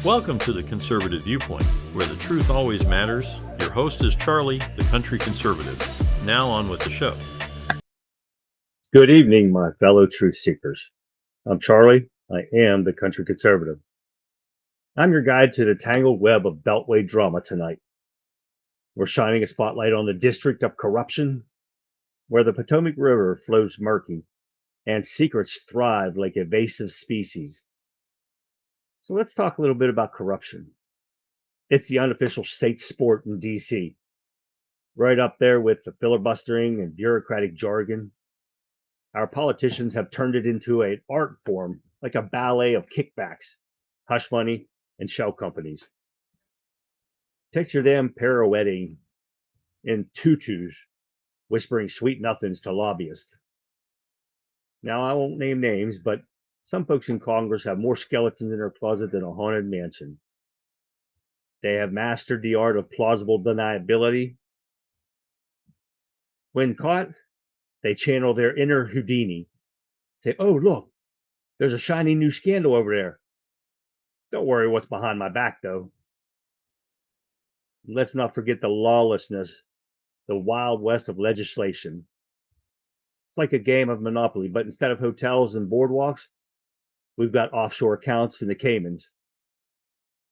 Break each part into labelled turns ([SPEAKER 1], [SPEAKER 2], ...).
[SPEAKER 1] Welcome to the Conservative Viewpoint, where the truth always matters. Your host is Charlie, the country conservative. Now on with the show.
[SPEAKER 2] Good evening, my fellow truth seekers. I'm Charlie. I am the country conservative. I'm your guide to the tangled web of Beltway drama tonight. We're shining a spotlight on the district of corruption, where the Potomac River flows murky and secrets thrive like evasive species. So let's talk a little bit about corruption. It's the unofficial state sport in DC, right up there with the filibustering and bureaucratic jargon. Our politicians have turned it into an art form, like a ballet of kickbacks, hush money, and shell companies. Picture them pirouetting in tutus, whispering sweet nothings to lobbyists. Now, I won't name names, but some folks in Congress have more skeletons in their closet than a haunted mansion. They have mastered the art of plausible deniability. When caught, they channel their inner Houdini. Say, oh, look, there's a shiny new scandal over there. Don't worry what's behind my back, though. Let's not forget the lawlessness, the wild west of legislation. It's like a game of Monopoly, but instead of hotels and boardwalks, we've got offshore accounts in the Caymans.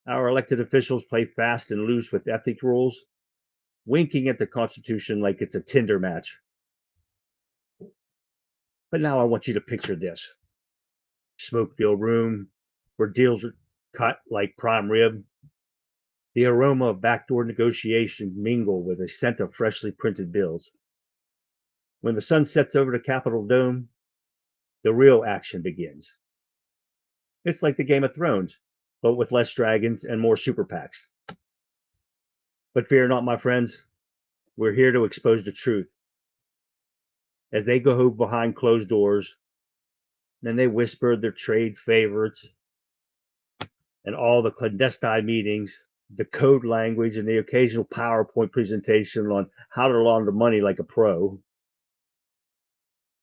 [SPEAKER 2] Our elected officials play fast and loose with ethic rules, winking at the Constitution like it's a Tinder match. But now I want you to picture this. Smoke-filled room where deals are cut like prime rib. The aroma of backdoor negotiation mingle with a scent of freshly printed bills. When the sun sets over the Capitol Dome, the real action begins. It's like the Game of Thrones, but with less dragons and more super PACs. But fear not, my friends. We're here to expose the truth. As they go behind closed doors, then they whisper their trade favorites and all the clandestine meetings, the code language, and the occasional PowerPoint presentation on how to launder money like a pro.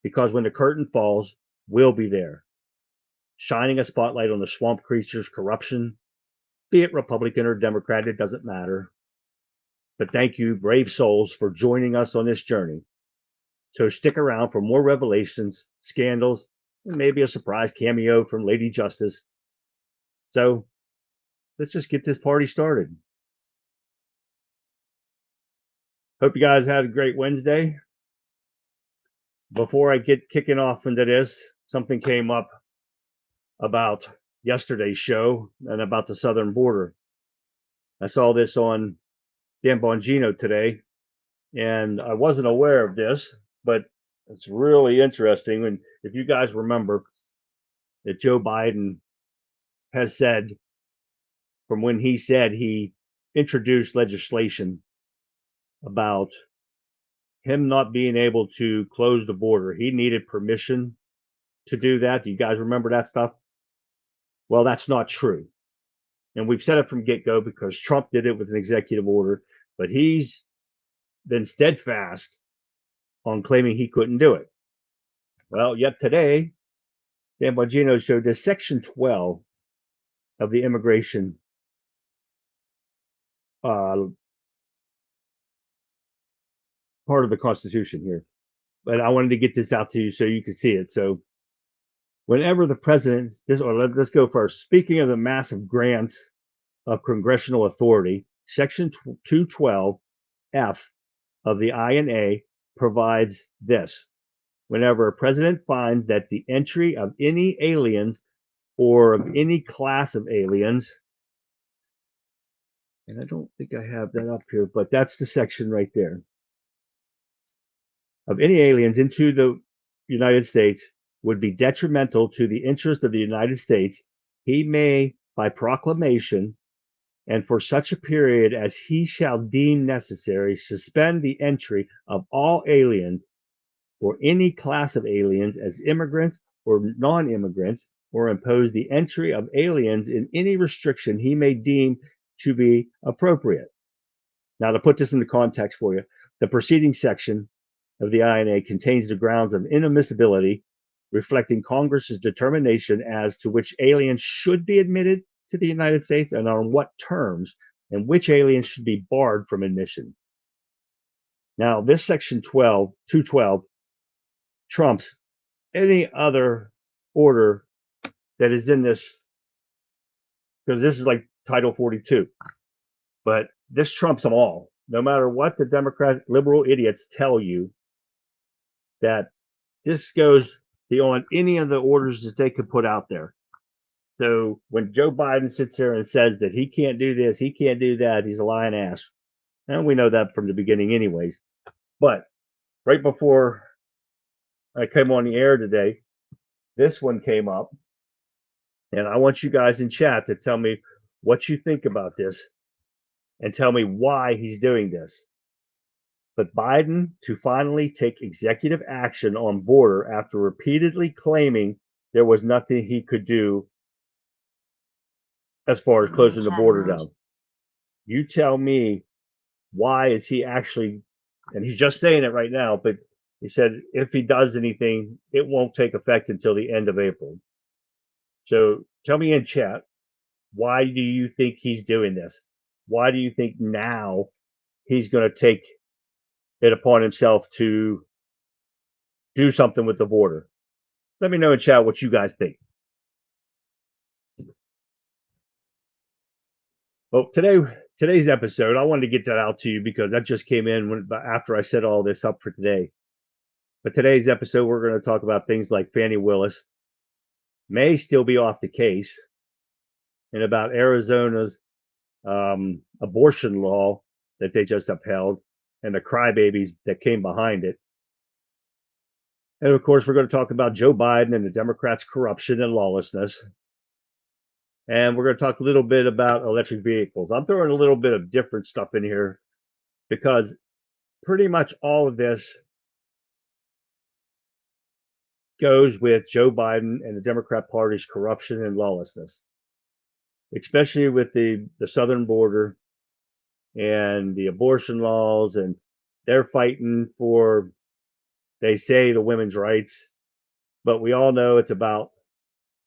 [SPEAKER 2] Because when the curtain falls, we'll be there, shining a spotlight on the swamp creature's corruption, be it Republican or Democrat, it doesn't matter. But thank you, brave souls, for joining us on this journey. So stick around for more revelations, scandals, and maybe a surprise cameo from Lady Justice. So let's just get this party started. Hope you guys had a great Wednesday. Before I get kicking off into this, something came up about yesterday's show and about the southern border. I saw this on Dan Bongino today, and I wasn't aware of this, but it's really interesting. And if you guys remember that Joe Biden has said, from when he said he introduced legislation about him not being able to close the border, he needed permission to do that. Do you guys remember that stuff? Well, that's not true. And we've said it from get-go because Trump did it with an executive order, but he's been steadfast on claiming he couldn't do it. Well, yet today, Dan Bongino showed this Section 12 of the immigration part of the Constitution here. But I wanted to get this out to you so you can see it. So whenever the president, let's go first. Speaking of the massive grants of congressional authority, Section 212F of the INA provides this. Whenever a president finds that the entry of any aliens or of any class of aliens, and I don't think I have that up here, but that's the section right there, of any aliens into the United States would be detrimental to the interest of the United States, he may, by proclamation, and for such a period as he shall deem necessary, suspend the entry of all aliens or any class of aliens as immigrants or non-immigrants, or impose the entry of aliens in any restriction he may deem to be appropriate. Now, to put this into context for you, the preceding section of the INA contains the grounds of inadmissibility, reflecting Congress's determination as to which aliens should be admitted to the United States and on what terms, and which aliens should be barred from admission. Now, this section 212 trumps any other order that is in this, because this is like Title 42. But this trumps them all. No matter what the Democrat liberal idiots tell you, that this goes beyond any of the orders that they could put out there. So when Joe Biden sits there and says that he can't do this, he can't do that, he's a lying ass. And we know that from the beginning anyways. But right before I came on the air today, this one came up. And I want you guys in chat to tell me what you think about this and tell me why he's doing this. But Biden to finally take executive action on border after repeatedly claiming there was nothing he could do as far as closing the border down. You tell me, why is he actually, and he's just saying it right now, but he said if he does anything, it won't take effect until the end of April. So tell me in chat, why do you think he's doing this? Why do you think now he's going to take it upon himself to do something with the border? Let me know in chat what you guys think. Well, today's episode, I wanted to get that out to you because that just came in after I set all this up for today. But today's episode, we're going to talk about things like Fani Willis may still be off the case, and about Arizona's abortion law that they just upheld and the crybabies that came behind it. And of course, we're going to talk about Joe Biden and the Democrats' corruption and lawlessness. And we're going to talk a little bit about electric vehicles. I'm throwing a little bit of different stuff in here because pretty much all of this goes with Joe Biden and the Democrat Party's corruption and lawlessness, especially with the southern border and the abortion laws. And they're fighting for, they say, the women's rights, but we all know it's about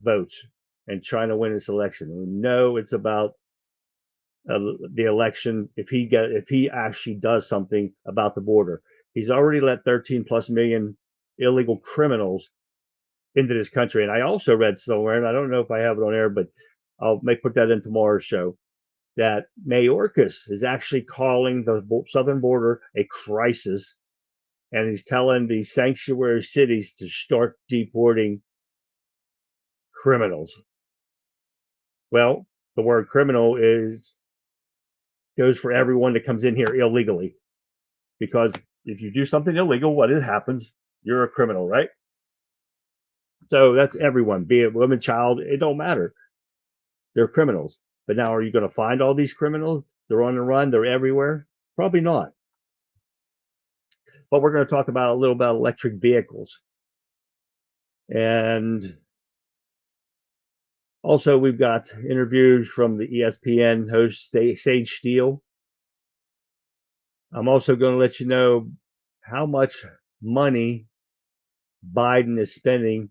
[SPEAKER 2] votes and trying to win this election. We know it's about the election. If he actually does something about the border, he's already let 13 plus million illegal criminals into this country. And I also read somewhere, and I don't know if I have it on air, but I'll put that in tomorrow's show, that Mayorkas is actually calling the southern border a crisis, and he's telling these sanctuary cities to start deporting criminals. Well, the word criminal goes for everyone that comes in here illegally, because if you do something illegal, what happens? You're a criminal, right? So that's everyone, be it woman, child, it don't matter. They're criminals. But now, are you going to find all these criminals? They're on the run. They're everywhere. Probably not. But we're going to talk about a little about electric vehicles. And also, we've got interviews from the ESPN host, Sage Steele. I'm also going to let you know how much money Biden is spending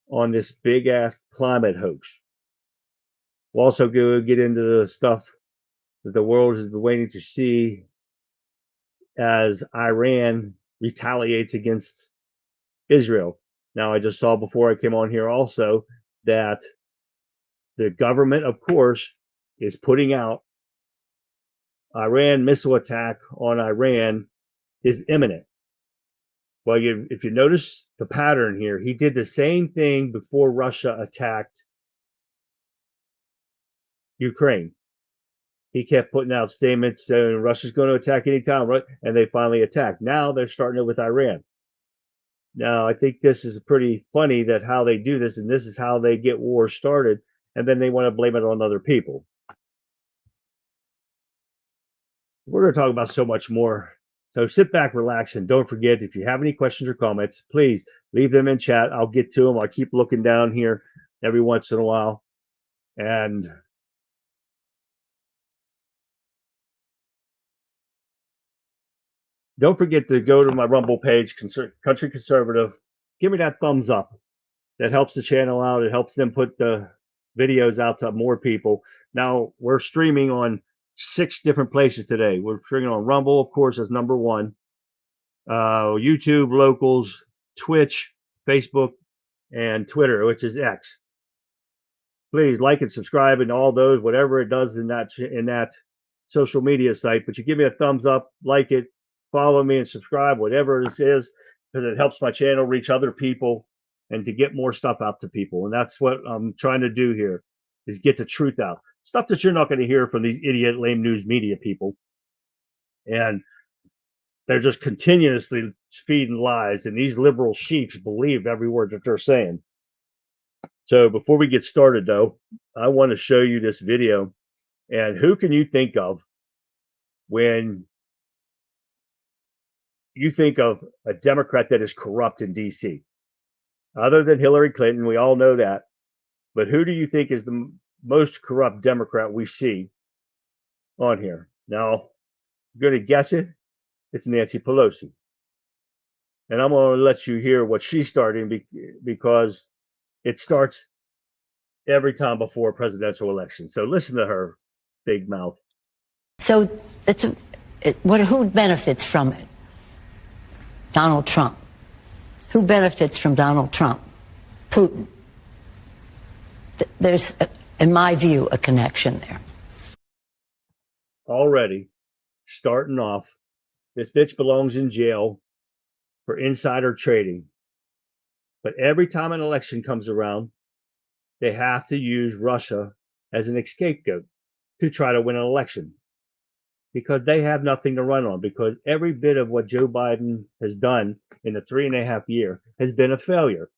[SPEAKER 2] on this big-ass climate hoax. We'll also get into the stuff that the world has been waiting to see as Iran retaliates against Israel. Now, I just saw before I came on here also that the government, of course, is putting out Iran missile attack on Iran is imminent. Well, if you notice the pattern here, he did the same thing before Russia attacked Ukraine. He kept putting out statements saying Russia's going to attack anytime, right? And they finally attacked. Now they're starting it with Iran. Now, I think this is pretty funny that how they do this, and this is how they get wars started, and then they want to blame it on other people. We're going to talk about so much more. So sit back, relax, and don't forget, if you have any questions or comments, please leave them in chat. I'll get to them. I'll keep looking down here every once in a while. And don't forget to go to my Rumble page, Country Conservative. Give me that thumbs up. That helps the channel out. It helps them put the videos out to more people. Now we're streaming on 6 different places today. We're streaming on Rumble, of course, as number one, YouTube, locals, Twitch, Facebook, and Twitter, which is X. Please like and subscribe and all those, whatever it does in that social media site. But you give me a thumbs up, like it, follow me, and subscribe, whatever this is, because it helps my channel reach other people and to get more stuff out to people. And that's what I'm trying to do here, is get the truth out. Stuff that you're not going to hear from these idiot, lame news media people. And they're just continuously feeding lies, and these liberal sheeps believe every word that they're saying. So before we get started, though, I want to show you this video. And who can you think of when you think of a Democrat that is corrupt in D.C.? Other than Hillary Clinton, we all know that. But who do you think is the most corrupt Democrat we see on here? Now, I'm going to guess it. It's Nancy Pelosi. And I'm going to let you hear what she's starting because it starts every time before a presidential election. So listen to her big mouth.
[SPEAKER 3] So who benefits from it? Donald Trump. Who benefits from Donald Trump? Putin. There's, in my view, a connection there.
[SPEAKER 2] Already, starting off, this bitch belongs in jail for insider trading. But every time an election comes around, they have to use Russia as an scapegoat to try to win an election, because they have nothing to run on, because every bit of what Joe Biden has done in the 3.5 years has been a failure.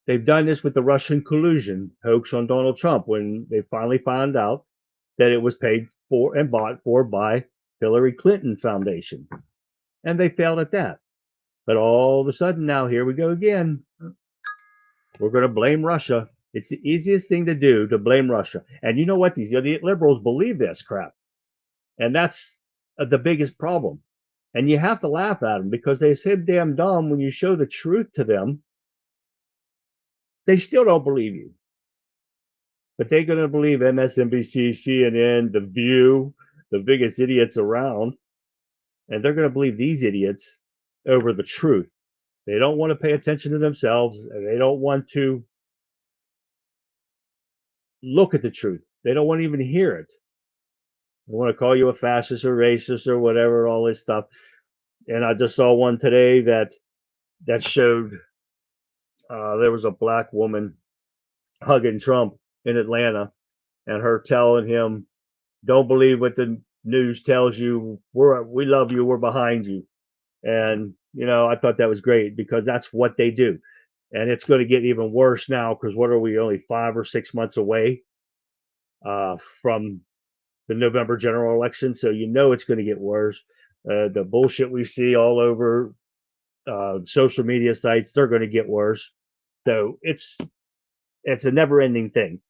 [SPEAKER 2] They've done this with the Russian collusion hoax on Donald Trump when they finally found out that it was paid for and bought for by Hillary Clinton Foundation. And they failed at that. But all of a sudden now, here we go again. We're going to blame Russia. It's the easiest thing to do, to blame Russia. And you know what? These idiot liberals believe this crap. And that's the biggest problem. And you have to laugh at them, because they're so damn dumb. When you show the truth to them, they still don't believe you. But they're going to believe MSNBC, CNN, The View, the biggest idiots around. And they're going to believe these idiots over the truth. They don't want to pay attention to themselves. And they don't want to look at the truth. They don't want to even hear it. They want to call you a fascist or racist or whatever, all this stuff. And I just saw one today that showed there was a black woman hugging Trump in Atlanta, and her telling him, "Don't believe what the news tells you. We love you. We're behind you." And I thought that was great, because that's what they do. And it's going to get even worse now, because what are we, only 5 or 6 months away from the November general election? So it's going to get worse. The bullshit we see all over social media sites, they're going to get worse. So it's a never-ending thing.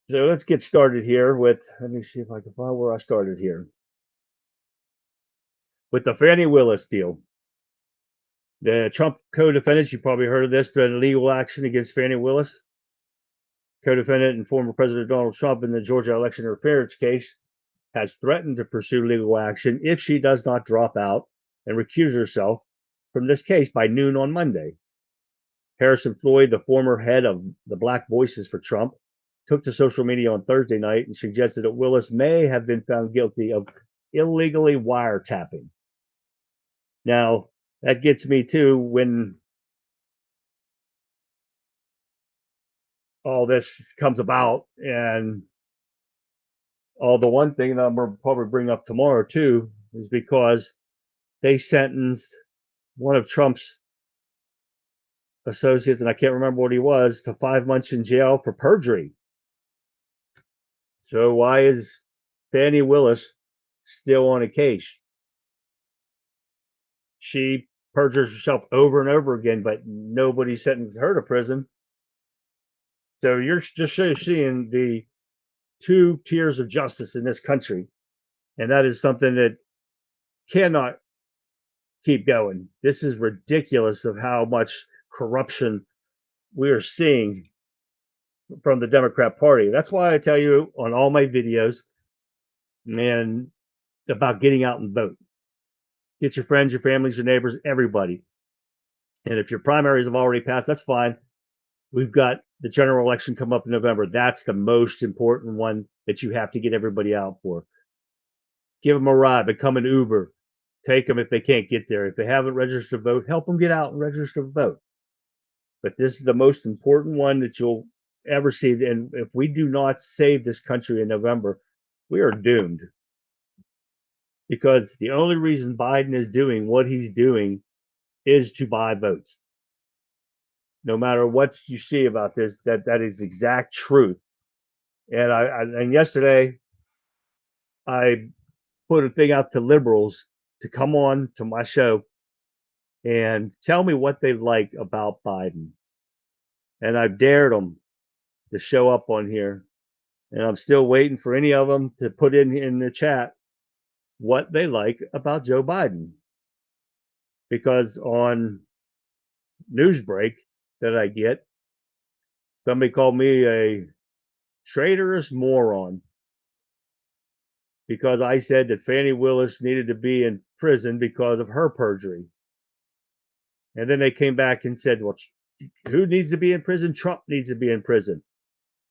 [SPEAKER 2] So let's get started here with, let me see if I can find where I started here. With the Fannie Willis deal. The Trump co-defendants, you probably heard of this, threatened legal action against Fannie Willis, co-defendant and former President Donald Trump in the Georgia election interference case, has threatened to pursue legal action if she does not drop out and recuse herself from this case by noon on Monday. Harrison Floyd, the former head of the Black Voices for Trump, took to social media on Thursday night and suggested that Willis may have been found guilty of illegally wiretapping. Now, that gets me too, when all this comes about, and the one thing that I'm going to probably bring up tomorrow too is because they sentenced one of Trump's associates, and I can't remember what he was, to 5 months in jail for perjury. So why is Fannie Willis still on a case? She perjures herself over and over again, but nobody sentenced her to prison. So you're just seeing the 2 tiers of justice in this country. And that is something that cannot keep going. This is ridiculous of how much corruption we are seeing from the Democrat Party. That's why I tell you on all my videos, and about getting out and vote. Get your friends, your families, your neighbors, everybody. And if your primaries have already passed, that's fine. We've got the general election come up in November. That's the most important one that you have to get everybody out for. Give them a ride, become an Uber. Take them if they can't get there. If they haven't registered to vote, help them get out and register to vote. But this is the most important one that you'll ever see. And if we do not save this country in November, we are doomed. Because the only reason Biden is doing what he's doing is to buy votes. No matter what you see about this, that is exact truth. And yesterday, I put a thing out to liberals to come on to my show and tell me what they like about Biden. And I've dared them to show up on here. And I'm still waiting for any of them to put in the chat what they like about Joe Biden. Because on Newsbreak that I get, somebody called me a traitorous moron because I said that Fannie Willis needed to be in prison because of her perjury. And then they came back and said, well, who needs to be in prison? Trump needs to be in prison.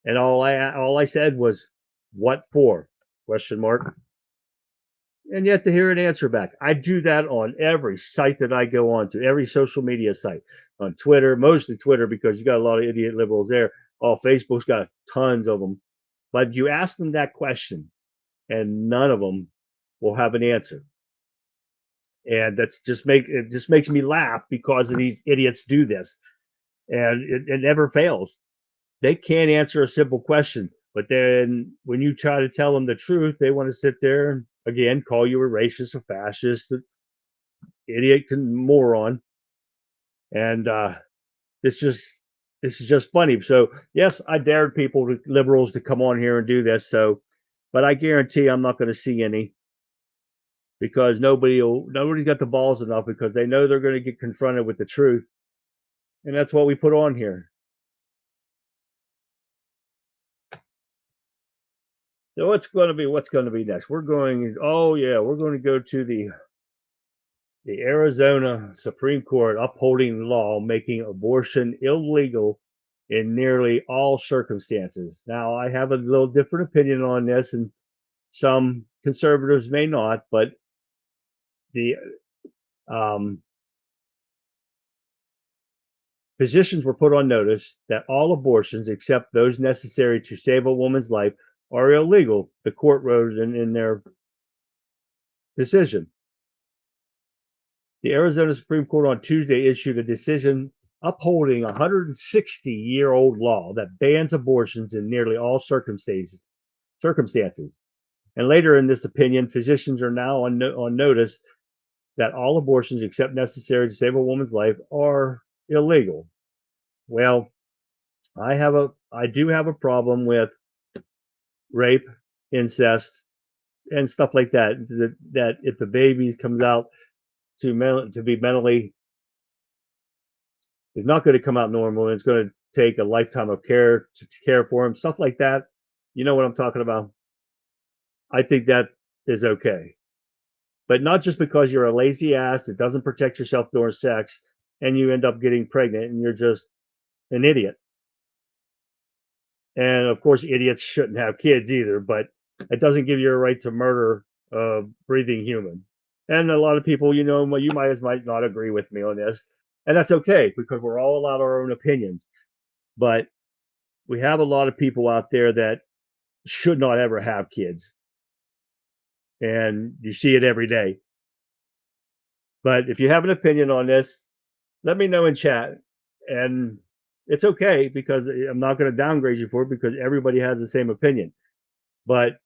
[SPEAKER 2] And all I said was, what for? Question mark. And yet to hear an answer back. I do that on every site that I go on to, every social media site, on Twitter, mostly Twitter, because you got a lot of idiot liberals there. Oh, Facebook's got tons of them. But you ask them that question, and none of them will have an answer. And it just makes me laugh because of these idiots do this. And it never fails. They can't answer a simple question. But then when you try to tell them the truth, they want to sit there and, again, call you a racist, a fascist, an idiot, moron. And this is just funny. So, yes, I dared liberals to come on here and do this. But I guarantee I'm not going to see any because nobody's got the balls enough because they know they're going to get confronted with the truth. And that's what we put on here. So what's going to be next? We're going to go to the Arizona Supreme Court upholding law making abortion illegal in nearly all circumstances. Now, I have a little different opinion on this, and some conservatives may not, but the physicians were put on notice that all abortions, except those necessary to save a woman's life, are illegal, the court wrote in their decision. The Arizona Supreme Court on Tuesday issued a decision upholding a 160-year-old law that bans abortions in nearly all circumstances. And later in this opinion, physicians are now on notice that all abortions, except necessary to save a woman's life, are illegal. Well, I do have a problem with rape, incest, and stuff like that. That if the baby comes out to be mentally, it's not going to come out normal, and it's going to take a lifetime of care to care for him. Stuff like that. You know what I'm talking about? I think that is okay. But not just because you're a lazy ass that doesn't protect yourself during sex and you end up getting pregnant and you're just an idiot. And of course, idiots shouldn't have kids either, but it doesn't give you a right to murder a breathing human. And a lot of people, you might not agree with me on this. And that's okay because we're all allowed our own opinions. But we have a lot of people out there that should not ever have kids. And you see it every day. But if you have an opinion on this, let me know in chat. And it's okay because I'm not going to downgrade you for it because everybody has the same opinion. But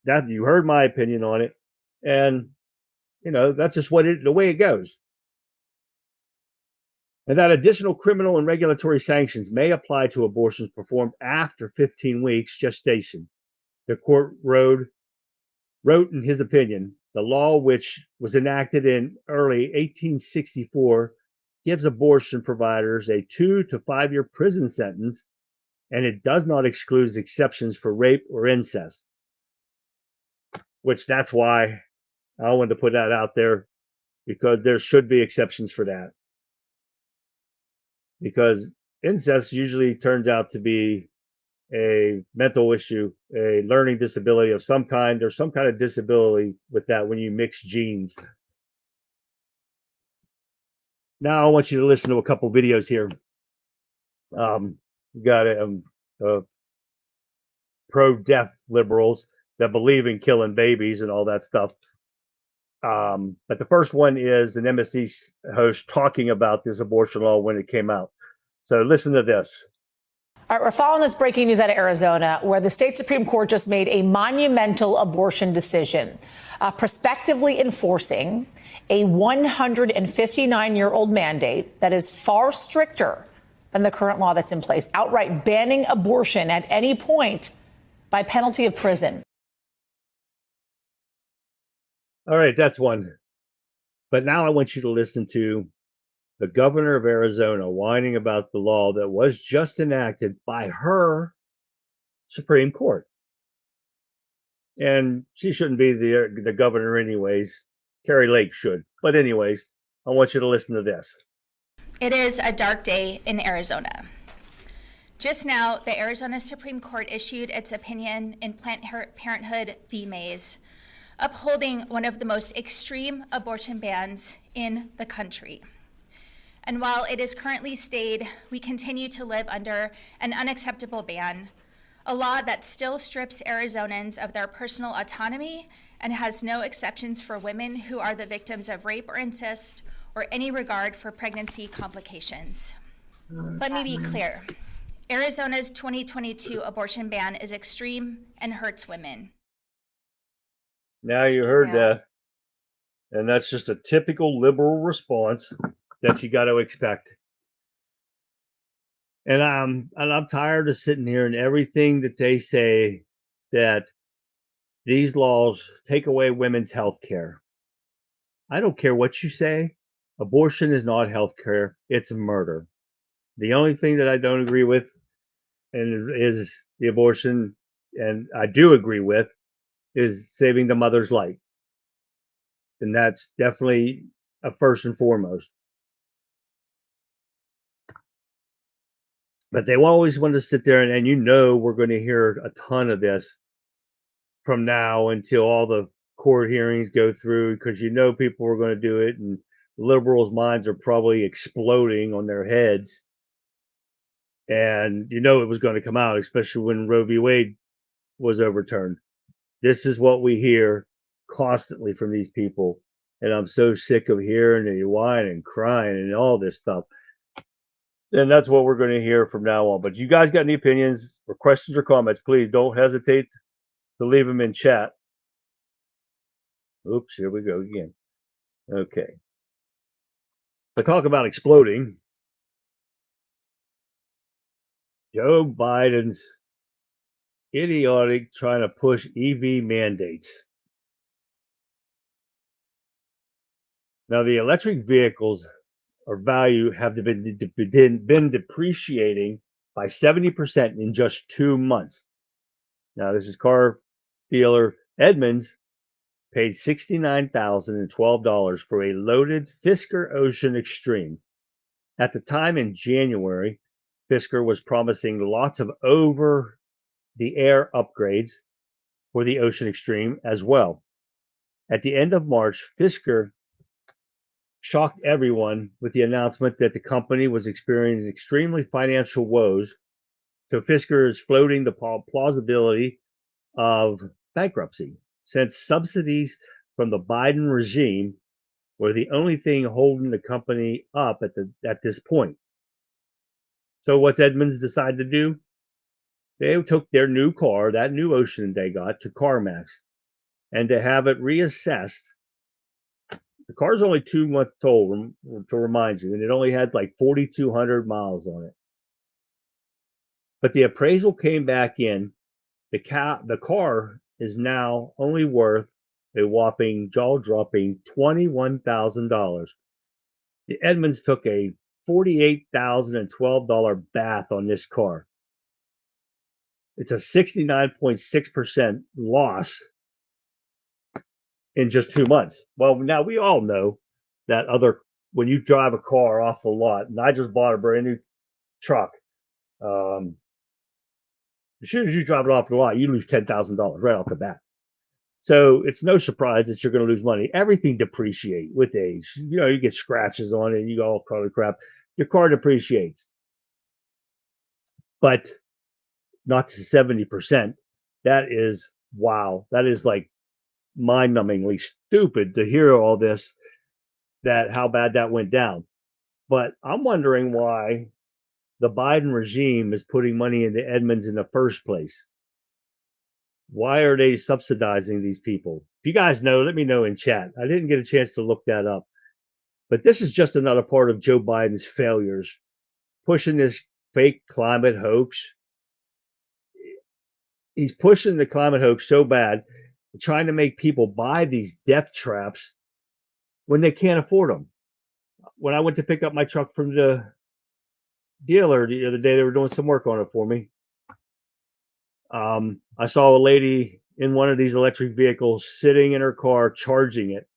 [SPEAKER 2] that you heard my opinion on it. And, that's just the way it goes. And that additional criminal and regulatory sanctions may apply to abortions performed after 15 weeks gestation. The court wrote in his opinion, the law, which was enacted in early 1864, gives abortion providers a 2 to 5 year prison sentence, and it does not exclude exceptions for rape or incest. Which that's why I wanted to put that out there, because there should be exceptions for that. Because incest usually turns out to be a mental issue, a learning disability of some kind. There's some kind of disability with that when you mix genes. Now I want you to listen to a couple videos here. Got pro-death liberals that believe in killing babies and all that stuff. But the first one is an MSC host talking about this abortion law when it came out. So listen to this.
[SPEAKER 4] All right, we're following this breaking news out of Arizona, where the state Supreme Court just made a monumental abortion decision, prospectively enforcing a 159-year-old mandate that is far stricter than the current law that's in place, outright banning abortion at any point by penalty of prison.
[SPEAKER 2] All right, that's one. But now I want you to listen to the governor of Arizona whining about the law that was just enacted by her Supreme Court. And she shouldn't be the governor anyways. Carrie Lake should. But anyways, I want you to listen to this.
[SPEAKER 5] It is a dark day in Arizona. Just now, the Arizona Supreme Court issued its opinion in Planned Parenthood v. Mays, upholding one of the most extreme abortion bans in the country. And while it is currently stayed, we continue to live under an unacceptable ban, a law that still strips Arizonans of their personal autonomy and has no exceptions for women who are the victims of rape or incest or any regard for pregnancy complications. Let me be clear. Arizona's 2022 abortion ban is extreme and hurts women.
[SPEAKER 2] Now you heard that. And that's just a typical liberal response that you got to expect. And I'm tired of sitting here and everything that they say that these laws take away women's health care. I don't care what you say. Abortion is not health care. It's murder. The only thing that I don't agree with is the abortion, and I do agree with, is saving the mother's life. And that's definitely a first and foremost. But they always want to sit there and you know we're going to hear a ton of this from now until all the court hearings go through, because you know people are going to do it, and liberals' minds are probably exploding on their heads. And you know it was going to come out, especially when Roe v. Wade was overturned. This is what we hear constantly from these people. And I'm so sick of hearing the whine and crying and all this stuff. And that's what we're going to hear from now on. But you guys got any opinions or questions or comments, please don't hesitate to leave them in chat. Oops, here we go again. Okay. But talk about exploding. Joe Biden's idiotic trying to push EV mandates. Now, the electric vehicles or value have been depreciating by 70% in just 2 months. Now, this is car dealer Edmunds paid $69,012 for a loaded Fisker Ocean Extreme. At the time in January, Fisker was promising lots of over-the-air upgrades for the Ocean Extreme as well. At the end of March, Fisker shocked everyone with the announcement that the company was experiencing extremely financial woes. So Fisker is floating the plausibility of bankruptcy, since subsidies from the Biden regime were the only thing holding the company up at this point. So what's Edmunds decided to do? They took their new car, that new Ocean they got, to CarMax, and to have it reassessed. The car's only 2 months old, to remind you, and it only had like 4,200 miles on it. But the appraisal came back in. The car is now only worth a whopping jaw-dropping $21,000. The Edmonds took a $48,012 bath on this car. It's a 69.6% loss in just 2 months. Well, now we all know that when you drive a car off the lot, and I just bought a brand new truck. As soon as you drive it off the lot, you lose $10,000 right off the bat. So it's no surprise that you're going to lose money. Everything depreciates with age. You get scratches on it, and you go all kind of crap. Your car depreciates, but not to 70%. That is wow. That is like mind-numbingly stupid to hear all this. How bad that went down. But I'm wondering why the Biden regime is putting money into Edmonds in the first place. Why are they subsidizing these people? If you guys know, let me know in chat. I didn't get a chance to look that up. But this is just another part of Joe Biden's failures, pushing this fake climate hoax. He's pushing the climate hoax so bad, trying to make people buy these death traps when they can't afford them. When I went to pick up my truck from the dealer the other day, they were doing some work on it for me. I saw a lady in one of these electric vehicles sitting in her car charging it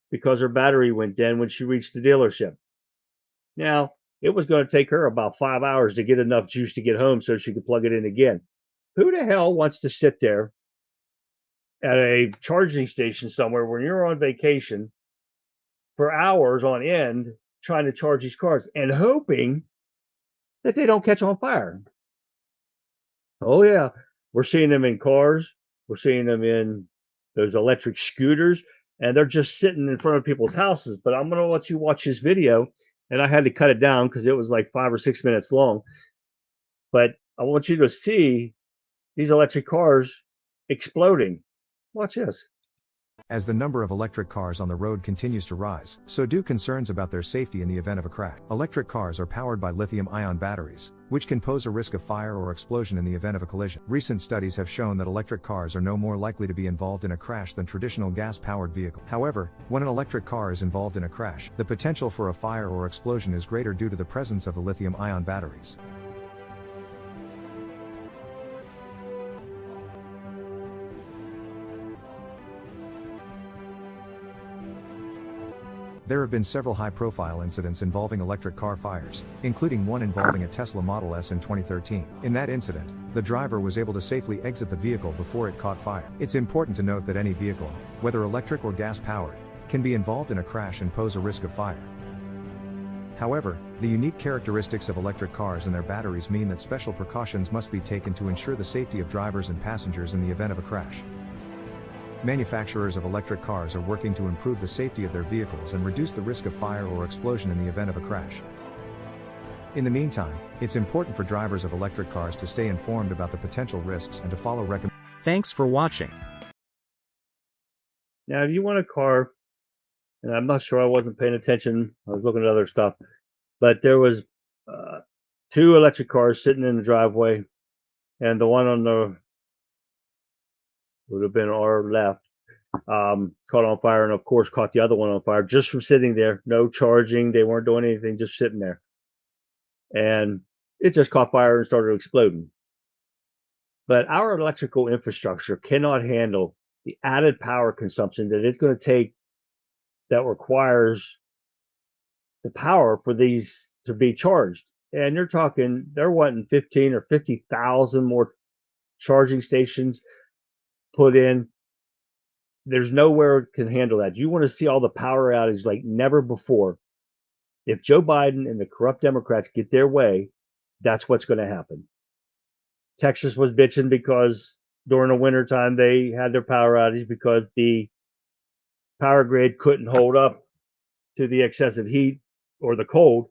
[SPEAKER 2] because her battery went dead when she reached the dealership. Now, it was going to take her about 5 hours to get enough juice to get home so she could plug it in again. Who the hell wants to sit there at a charging station somewhere when you're on vacation for hours on end trying to charge these cars and hoping that they don't catch on fire? Oh, yeah. We're seeing them in cars. We're seeing them in those electric scooters, and they're just sitting in front of people's houses. But I'm going to let you watch this video, and I had to cut it down because it was like 5 or 6 minutes long. But I want you to see these electric cars exploding. Watch this.
[SPEAKER 6] As the number of electric cars on the road continues to rise, so do concerns about their safety in the event of a crash. Electric cars are powered by lithium-ion batteries, which can pose a risk of fire or explosion in the event of a collision. Recent studies have shown that electric cars are no more likely to be involved in a crash than traditional gas-powered vehicles. However, when an electric car is involved in a crash, the potential for a fire or explosion is greater due to the presence of the lithium-ion batteries. There have been several high-profile incidents involving electric car fires, including one involving a Tesla Model S in 2013. In that incident, the driver was able to safely exit the vehicle before it caught fire. It's important to note that any vehicle, whether electric or gas-powered, can be involved in a crash and pose a risk of fire. However, the unique characteristics of electric cars and their batteries mean that special precautions must be taken to ensure the safety of drivers and passengers in the event of a crash. Manufacturers of electric cars are working to improve the safety of their vehicles and reduce the risk of fire or explosion in the event of a crash. In the meantime, it's important for drivers of electric cars to stay informed about the potential risks and to follow recommendations.
[SPEAKER 7] Thanks for watching.
[SPEAKER 2] Now, if you want a car, and I'm not sure, I wasn't paying attention, I was looking at other stuff, but there was 2 electric cars sitting in the driveway, and the one on the would have been our left, caught on fire, and of course caught the other one on fire just from sitting there. No charging, they weren't doing anything, just sitting there. And it just caught fire and started exploding. But our electrical infrastructure cannot handle the added power consumption that it's going to take that requires the power for these to be charged. And they're wanting 15 or 50,000 more charging stations put in. There's nowhere it can handle that. You want to see all the power outage like never before. If Joe Biden and the corrupt Democrats get their way, that's what's going to happen. Texas was bitching because during the wintertime they had their power outage because the power grid couldn't hold up to the excessive heat or the cold,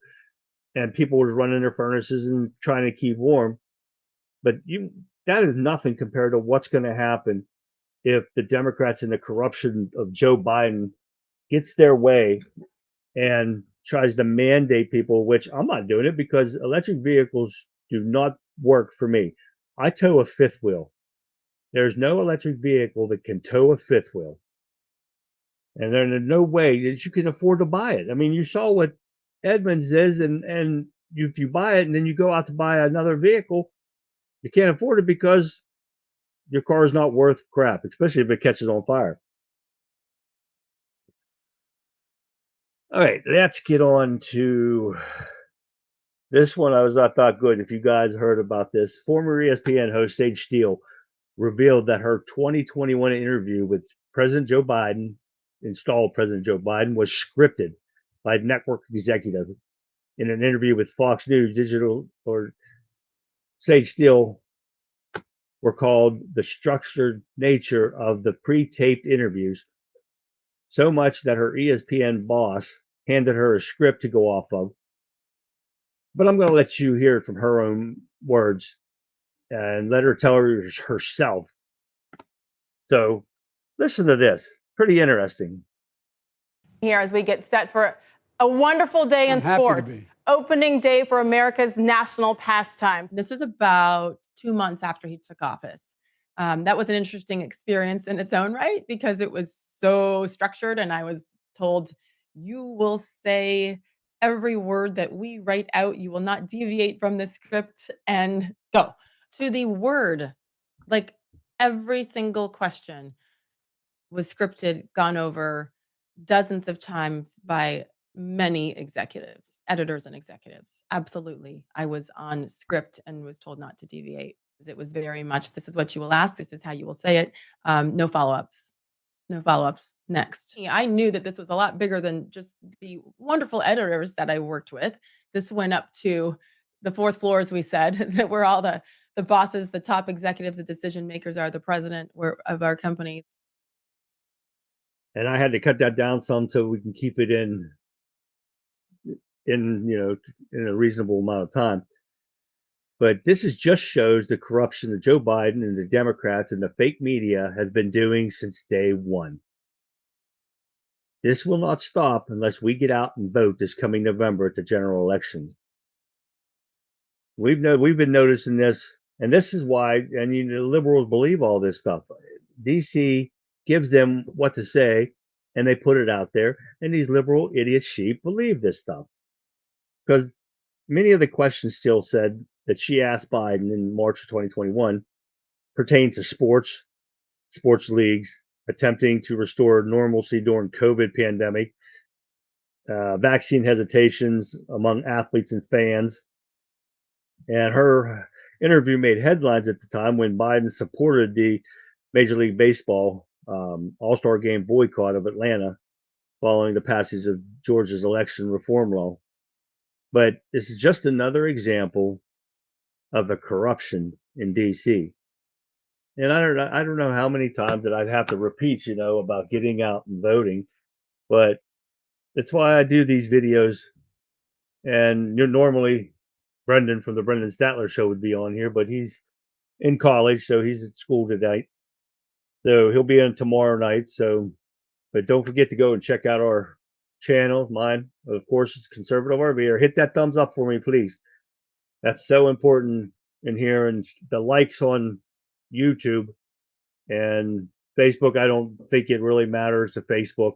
[SPEAKER 2] and people were running their furnaces and trying to keep warm. But that is nothing compared to what's going to happen if the Democrats and the corruption of Joe Biden gets their way and tries to mandate people, which I'm not doing it because electric vehicles do not work for me. I tow a fifth wheel. There's no electric vehicle that can tow a fifth wheel. And there's no way that you can afford to buy it. I mean, you saw what Edmunds is, and if you buy it and then you go out to buy another vehicle, you can't afford it because your car is not worth crap, especially if it catches on fire. All right, let's get on to this one. I thought good. If you guys heard about this, former ESPN host Sage Steele revealed that her 2021 interview with President Joe Biden, installed President Joe Biden, was scripted by a network executive. In an interview with Fox News Digital, or Sage Steele recalled the structured nature of the pre-taped interviews so much that her ESPN boss handed her a script to go off of. But I'm going to let you hear it from her own words and let her tell her herself. So listen to this. Pretty interesting.
[SPEAKER 7] Here as we get set for a wonderful day in sports. Opening day for America's national pastime.
[SPEAKER 8] This was about 2 months after he took office. That was an interesting experience in its own right because it was so structured, and I was told, you will say every word that we write out. You will not deviate from the script, and go to the word. Like every single question was scripted, gone over dozens of times by many executives, editors and executives. Absolutely. I was on script and was told not to deviate. It was very much, this is what you will ask. This is how you will say it. No follow-ups. No follow-ups. Next. I knew that this was a lot bigger than just the wonderful editors that I worked with. This went up to the fourth floor, as we said, that where all the bosses, the top executives, the decision makers are, the president of our company.
[SPEAKER 2] And I had to cut that down some so we can keep it in a reasonable amount of time. But this just shows the corruption that Joe Biden and the Democrats and the fake media has been doing since day one. This will not stop unless we get out and vote this coming November at the general election. We've been noticing this, and this is why, and the liberals believe all this stuff. DC gives them what to say, and they put it out there, and these liberal idiot sheep believe this stuff. Because many of the questions still said that she asked Biden in March of 2021 pertain to sports leagues, attempting to restore normalcy during COVID pandemic, vaccine hesitations among athletes and fans. And her interview made headlines at the time when Biden supported the Major League Baseball All-Star Game boycott of Atlanta following the passage of Georgia's election reform law. But this is just another example of the corruption in DC. And I don't know how many times that I'd have to repeat, about getting out and voting, but that's why I do these videos. And normally Brendan from the Brendan Statler Show would be on here, but he's in college, so he's at school tonight. So he'll be in tomorrow night. But don't forget to go and check out our channel. Mine, of course, it's Conservative RV. Hit that thumbs up for me, please. That's so important in here. And the likes on YouTube and Facebook, I don't think it really matters to Facebook.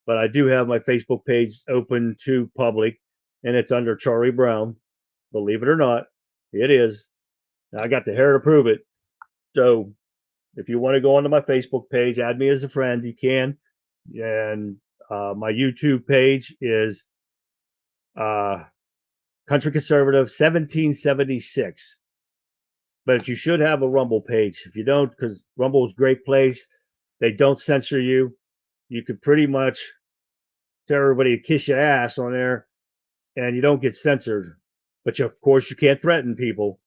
[SPEAKER 2] But I do have my Facebook page open to public, and it's under Charlie Brown. Believe it or not, it is. I got the hair to prove it. So if you want to go onto my Facebook page, add me as a friend, you can. And my YouTube page is Country Conservative 1776. But you should have a Rumble page. If you don't, because Rumble is a great place. They don't censor you. You could pretty much tell everybody to kiss your ass on there, and you don't get censored. But of course, you can't threaten people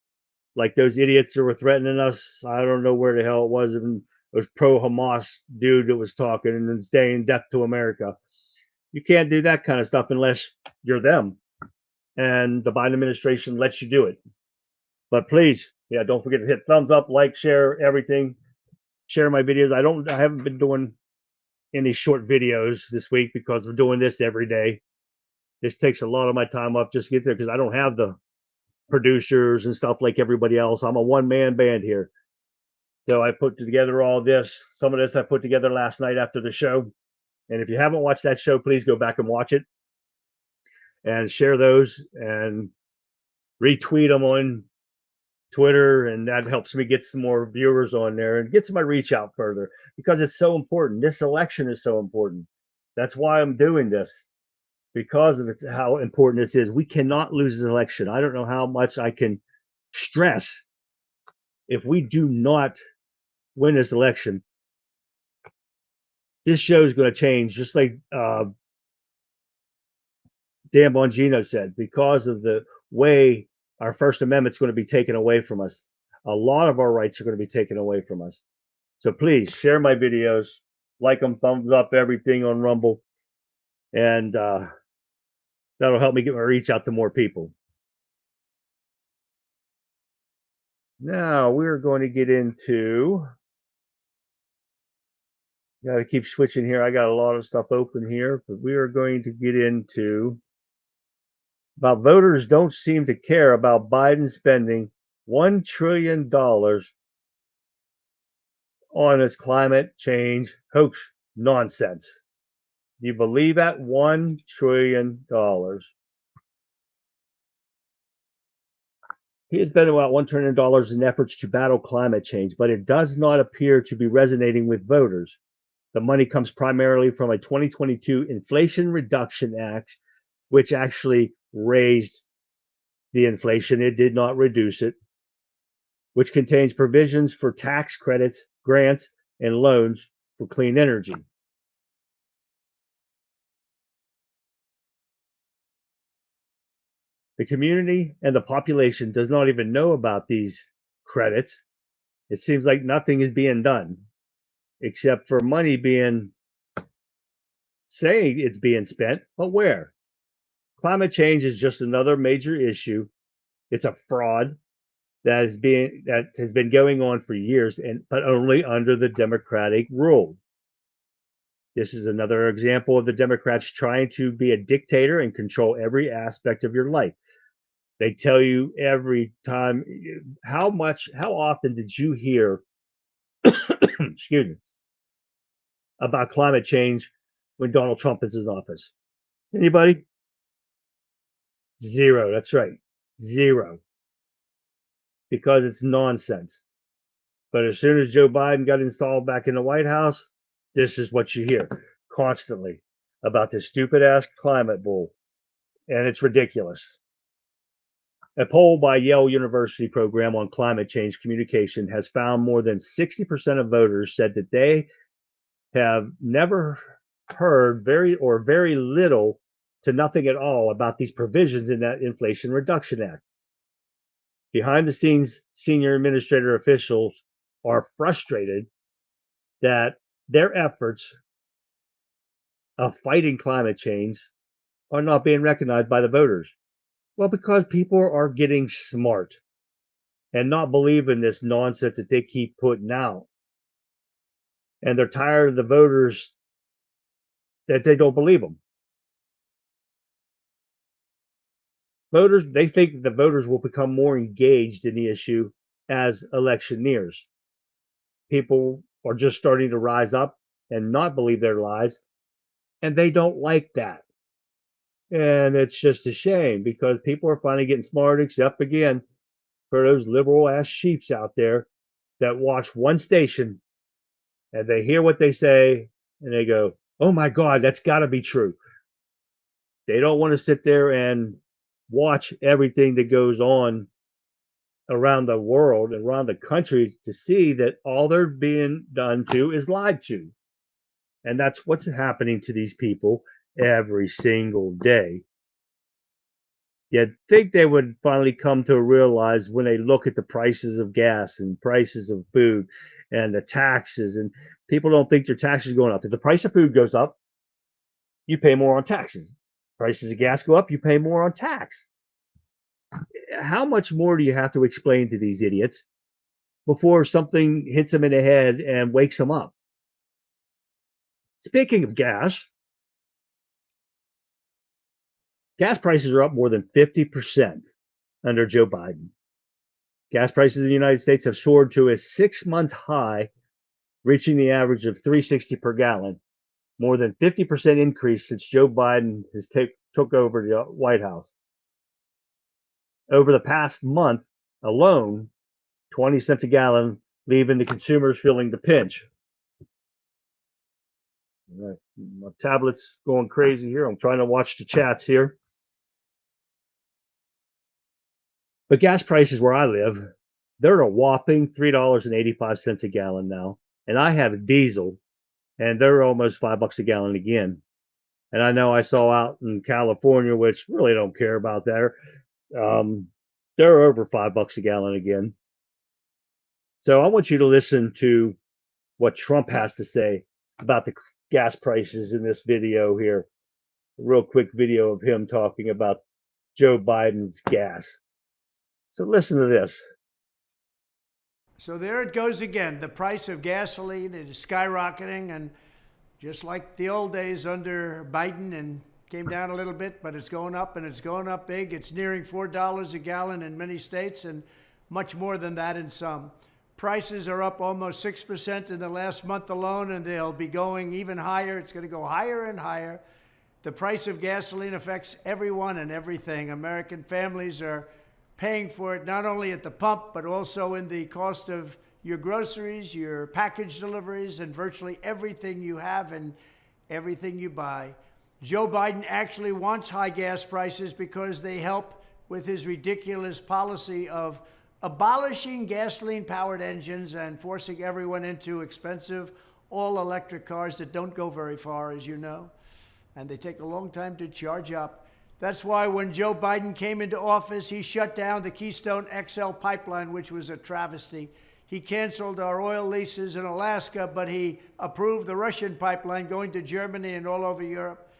[SPEAKER 2] like those idiots that were threatening us. I don't know where the hell it was. It was pro-Hamas dude that was talking and saying death to America. You can't do that kind of stuff unless you're them. And the Biden administration lets you do it. But please, don't forget to hit thumbs up, like, share everything. Share my videos. I haven't been doing any short videos this week because I'm doing this every day. This takes a lot of my time up just to get there because I don't have the producers and stuff like everybody else. I'm a one-man band here. So I put together all this. Some of this I put together last night after the show. And if you haven't watched that show, please go back and watch it. and share those and retweet them on Twitter, and that helps me get some more viewers on there and gets my reach out further, because it's so important. This election is so important. That's why I'm doing this, because of how important this is. We cannot lose this election. I don't know how much I can stress. If we do not win this election, this show is going to change, just like Dan Bongino said, because of the way our First Amendment is going to be taken away from us. A lot of our rights are going to be taken away from us. So please share my videos, like them, thumbs up, everything on Rumble, and that'll help me get my reach out to more people. Now we're going to get into, got to keep switching here. I got a lot of stuff open here, but we are going to get into about voters don't seem to care about Biden spending $1 trillion on his climate change hoax nonsense. Do you believe that? $1 trillion. He has spent about $1 trillion in efforts to battle climate change, but it does not appear to be resonating with voters. The money comes primarily from a 2022 Inflation Reduction Act, which actually raised the inflation. It did not reduce it, which contains provisions for tax credits, grants, and loans for clean energy. The community and the population does not even know about these credits. It seems like nothing is being done except for money being saying it's being spent, but where? Climate change is just another major issue. It's a fraud that has been going on for years, but only under the Democratic rule. This is another example of the Democrats trying to be a dictator and control every aspect of your life. They tell you every time. How often did you hear excuse me, about climate change when Donald Trump is in office? Anybody? Zero. That's right. Zero. Because it's nonsense. But as soon as Joe Biden got installed back in the White House, this is what you hear constantly about this stupid ass climate bull. And it's ridiculous. A poll by Yale University program on climate change communication has found more than 60% of voters said that they have never heard very little to nothing at all about these provisions in that Inflation Reduction Act. Behind the scenes, senior administrator officials are frustrated that their efforts of fighting climate change are not being recognized by the voters. Well, because people are getting smart and not believing this nonsense that they keep putting out. And they're tired of the voters that they don't believe them. Voters, they think the voters will become more engaged in the issue as election nears. People are just starting to rise up and not believe their lies, and they don't like that. And it's just a shame, because people are finally getting smart, except again for those liberal ass sheeps out there that watch one station and they hear what they say and they go, oh my God, that's got to be true. They don't want to sit there and watch everything that goes on around the world, around the country, to see that all they're being done to is lied to. And that's what's happening to these people every single day. You'd think they would finally come to realize when they look at the prices of gas and prices of food and the taxes, and people don't think their taxes are going up. If the price of food goes up, you pay more on taxes. Prices of gas go up, you pay more on tax. How much more do you have to explain to these idiots before something hits them in the head and wakes them up? Speaking of gas prices are up more than 50% under Joe Biden. Gas prices in the United States have soared to a 6-month high, reaching the average of $3.60 per gallon, more than 50% increase since Joe Biden has took over the White House. Over the past month alone, 20 cents a gallon, leaving the consumers feeling the pinch. All right, my tablet's going crazy here. I'm trying to watch the chats here. But gas prices where I live, they're a whopping $3.85 a gallon now. And I have a diesel, and they're almost $5 a gallon again. And I know I saw out in California, which really don't care about that. They're over $5 a gallon again. So I want you to listen to what Trump has to say about the gas prices in this video here. A real quick video of him talking about Joe Biden's gas. So listen to this.
[SPEAKER 9] So there it goes again. The price of gasoline is skyrocketing, and just like the old days under Biden, and came down a little bit, but it's going up, and it's going up big. It's nearing $4 a gallon in many states, and much more than that in some. Prices are up almost 6% in the last month alone, and they'll be going even higher. It's going to go higher and higher. The price of gasoline affects everyone and everything. American families are paying for it not only at the pump, but also in the cost of your groceries, your package deliveries, and virtually everything you have and everything you buy. Joe Biden actually wants high gas prices because they help with his ridiculous policy of abolishing gasoline-powered engines and forcing everyone into expensive all-electric cars that don't go very far, as you know, and they take a long time to charge up. That's why when Joe Biden came into office, he shut down the Keystone XL pipeline, which was a travesty. He canceled our oil leases in Alaska, but he approved the Russian pipeline going to Germany and all over Europe.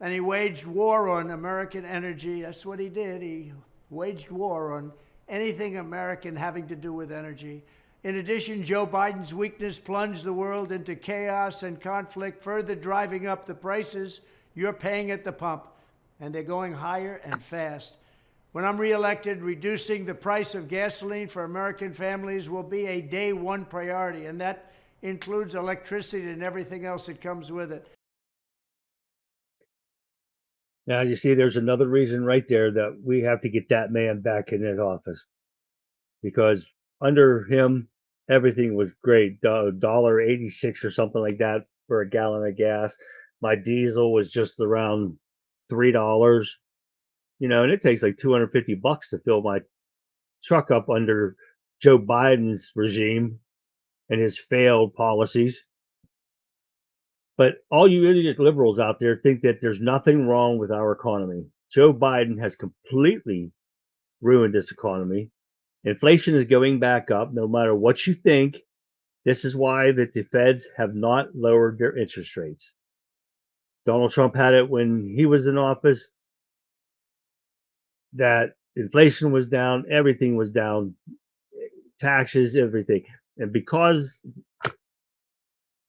[SPEAKER 9] And he waged war on American energy. That's what he did. He waged war on anything American having to do with energy. In addition, Joe Biden's weakness plunged the world into chaos and conflict, further driving up the prices you're paying at the pump. And they're going higher and fast. When I'm reelected, reducing the price of gasoline for American families will be a day one priority, and that includes electricity and everything else that comes with it.
[SPEAKER 2] Now, you see, there's another reason right there that we have to get that man back in his office, because under him, everything was great. $1.86 or something like that for a gallon of gas. My diesel was just around $3, and it takes like $250 to fill my truck up under Joe Biden's regime and his failed policies. But all you idiot liberals out there think that there's nothing wrong with our economy. Joe Biden has completely ruined this economy. Inflation is going back up, no matter what you think. This is why that the feds have not lowered their interest rates. Donald Trump had it when he was in office, that inflation was down, everything was down, taxes, everything. And because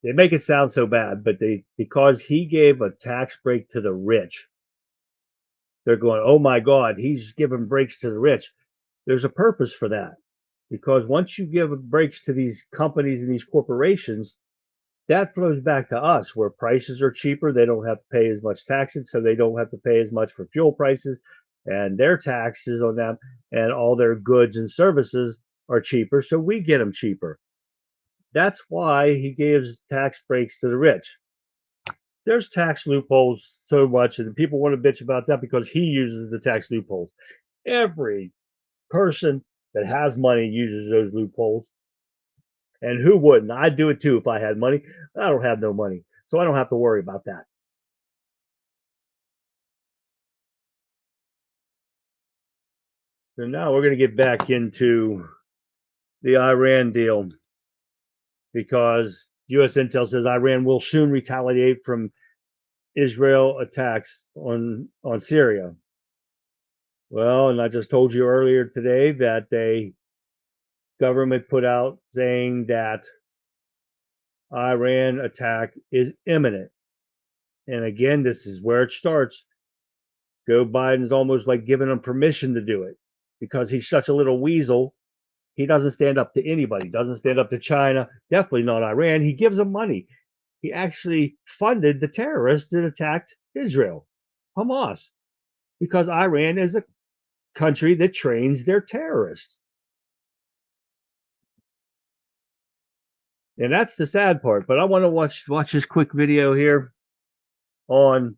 [SPEAKER 2] they make it sound so bad, but because he gave a tax break to the rich, they're going, oh my God, he's giving breaks to the rich. There's a purpose for that, because once you give breaks to these companies and these corporations, that flows back to us, where prices are cheaper. They don't have to pay as much taxes, so they don't have to pay as much for fuel prices, and their taxes on them and all their goods and services are cheaper, so we get them cheaper. That's why he gives tax breaks to the rich. There's tax loopholes so much, and people want to bitch about that because he uses the tax loopholes. Every person that has money uses those loopholes. And who wouldn't? I'd do it too if I had money. I don't have no money, so I don't have to worry about that. So now we're going to get back into the Iran deal, because U.S. intel says Iran will soon retaliate from Israel attacks on Syria. Well, and I just told you earlier today that the government put out saying that Iran attack is imminent. And again, this is where it starts. Joe Biden's almost like giving them permission to do it, because he's such a little weasel. He doesn't stand up to anybody, doesn't stand up to China, definitely not Iran. He gives them money. He actually funded the terrorists that attacked Israel, Hamas. because Iran is a country that trains their terrorists. And that's the sad part. But I want to watch this quick video here on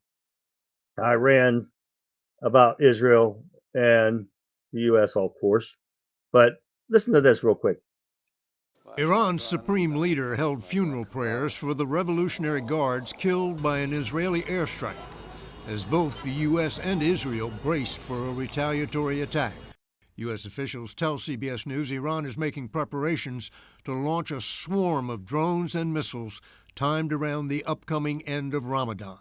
[SPEAKER 2] Iran about Israel and the U.S., of course. But listen to this real quick.
[SPEAKER 10] Iran's supreme leader held funeral prayers for the Revolutionary Guards killed by an Israeli airstrike, as both the U.S. and Israel braced for a retaliatory attack. U.S. officials tell CBS News Iran is making preparations to launch a swarm of drones and missiles timed around the upcoming end of Ramadan.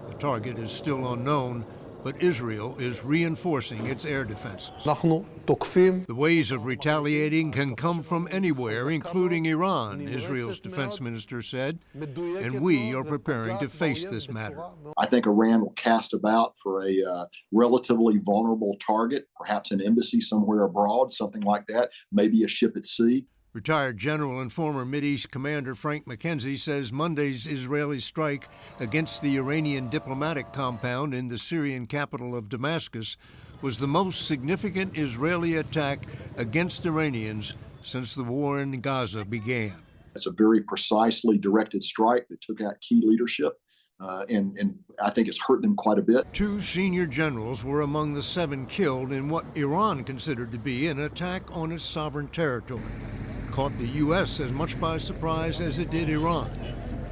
[SPEAKER 10] The target is still unknown, but Israel is reinforcing its air defenses. The ways of retaliating can come from anywhere, including Iran, Israel's defense minister said, and we are preparing to face this matter.
[SPEAKER 11] I think Iran will cast about for a relatively vulnerable target, perhaps an embassy somewhere abroad, something like that, maybe a ship at sea.
[SPEAKER 10] Retired General and former Mideast Commander Frank McKenzie says Monday's Israeli strike against the Iranian diplomatic compound in the Syrian capital of Damascus was the most significant Israeli attack against Iranians since the war in Gaza began.
[SPEAKER 11] It's a very precisely directed strike that took out key leadership, and I think it's hurt them quite a bit.
[SPEAKER 10] 2 senior generals were among the 7 killed in what Iran considered to be an attack on its sovereign territory. Caught the U.S. as much by surprise as it did Iran,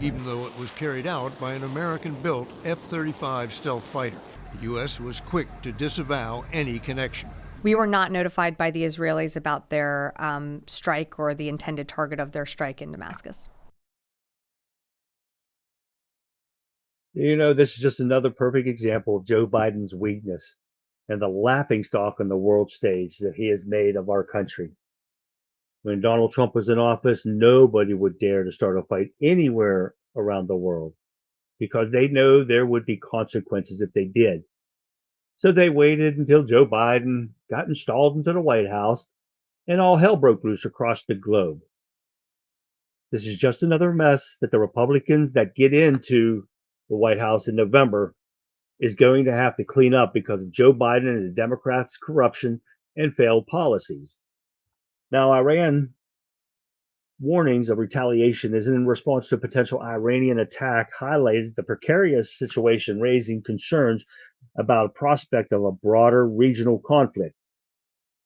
[SPEAKER 10] even though it was carried out by an American-built F-35 stealth fighter. The U.S. was quick to disavow any connection.
[SPEAKER 12] We were not notified by the Israelis about their strike or the intended target of their strike in Damascus.
[SPEAKER 2] You know, this is just another perfect example of Joe Biden's weakness and the laughingstock on the world stage that he has made of our country. When Donald Trump was in office, nobody would dare to start a fight anywhere around the world because they know there would be consequences if they did. So they waited until Joe Biden got installed into the White House and all hell broke loose across the globe. This is just another mess that the Republicans that get into the White House in November is going to have to clean up because of Joe Biden and the Democrats' corruption and failed policies. Now, Iran warnings of retaliation is in response to a potential Iranian attack highlights the precarious situation, raising concerns about a prospect of a broader regional conflict.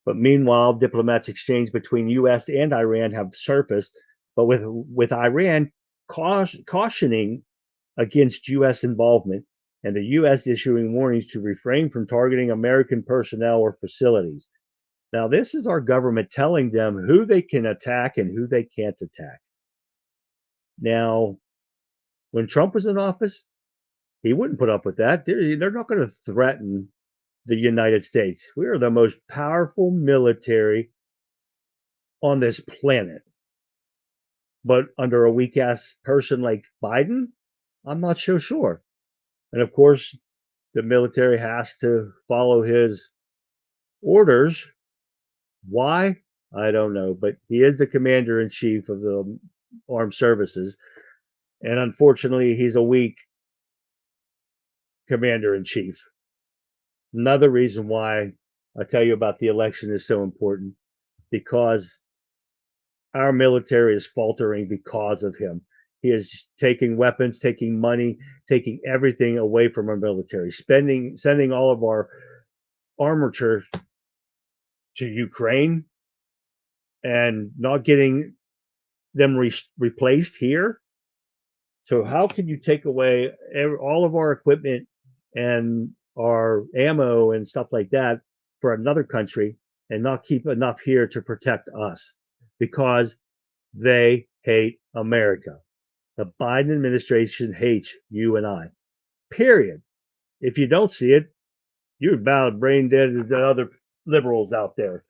[SPEAKER 2] But meanwhile, diplomats exchange between U.S. and Iran have surfaced, but with Iran cautioning against U.S. involvement and the U.S. issuing warnings to refrain from targeting American personnel or facilities. Now, this is our government telling them who they can attack and who they can't attack. Now, when Trump was in office, he wouldn't put up with that. They're not going to threaten the United States. We are the most powerful military on this planet. But under a weak-ass person like Biden, I'm not so sure. And of course, the military has to follow his orders. Why? I don't know, but he is the commander-in-chief of the armed services. And unfortunately, he's a weak commander-in-chief. Another reason why I tell you about the election is so important, because our military is faltering because of him. He is taking weapons, taking money, taking everything away from our military, sending all of our armature to Ukraine and not getting them replaced here. So how can you take away all of our equipment and our ammo and stuff like that for another country and not keep enough here to protect us? Because they hate America. The Biden administration hates you and I. Period. If you don't see it, you're about brain dead as the other liberals out there.